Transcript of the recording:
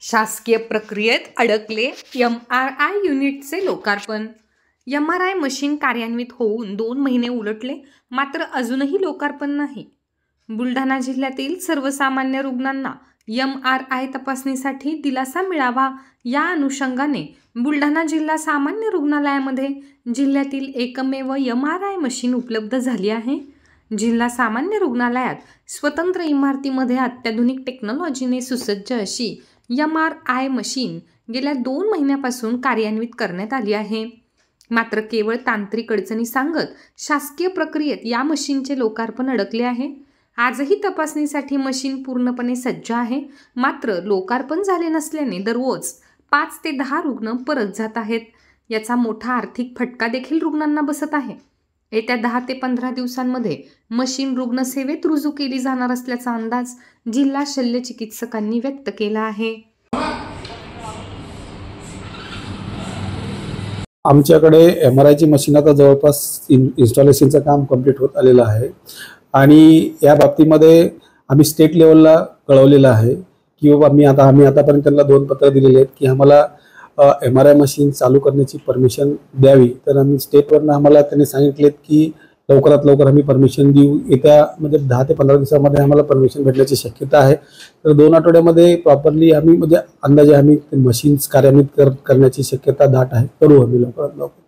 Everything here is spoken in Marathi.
शासकीय प्रक्रियेत अडकले MRI युनिटचे लोकार्पण। MRI मशीन कार्यान्वित होऊन 2 महिने उलटले, मात्र अजूनही लोकार्पण नाही। बुलढाणा जिल्ह्यातील सर्वसामान्य रुग्णांना MRI तपासणीसाठी दिलासा मिळावा या अनुषंगाने बुलढाणा जिल्हा सामान्य रुग्णालयामध्ये जिल्ह्यातील एकमेव MRI मशीन उपलब्ध झाली आहे। जिल्हा सामान्य रुग्णालयात स्वतंत्र इमारतीमध्ये अत्याधुनिक टेक्नॉलॉजीने सुसज्ज अशी MRI मशीन गेल्या 2 महिन्यापासून कार्यान्वित करण्यात आली आहे। मात्र केवळ तांत्रिक अडचणी सांगत शासकीय प्रक्रियेत या मशीनचे लोकार्पण अडकले आहे। आजही तपासणीसाठी मशीन पूर्णपणे सज्ज आहे, मात्र लोकार्पण झाले नसल्याने दररोज 5 ते 10 रुग्ण परत जात आहेत। याचा मोठा आर्थिक फटका देखील रुग्णांना बसत आहे। येत्या 10 ते 15 दिवसांमध्ये मशीन रुग्णसेवेत रुजू केली जाणार असल्याचा अंदाज जिल्हा शल्यचिकित्सकांनी व्यक्त केला आहे। आमच्याकडे MRI ची मशीन आता जवळपास इन्स्टॉलेशनचं काम कंप्लीट होत आलेलं आहे आणि या बाबतीमध्ये आम्ही स्टेट लेवलला कळवलेलं आहे की बाबा आम्ही आतापर्यंत त्यांना 2 पत्र दिलेले आहेत की आम्हाला MRI मशीन चालू करण्याची परमिशन द्यावी। तर आम्ही स्टेटवरनं आम्हाला त्यांनी सांगितलेत की लवकरात लवकर आम्ही परमिशन देऊ। येत्या म्हणजे 10 ते 15 दिवसामध्ये आम्हाला परमिशन भेटण्याची शक्यता आहे। तर 2 आठवड्यामध्ये प्रॉपरली आम्ही म्हणजे अंदाजे आम्ही मशीन्स कार्यान्वित करण्याची शक्यता दाट आहे। करू आम्ही लवकरात लवकर।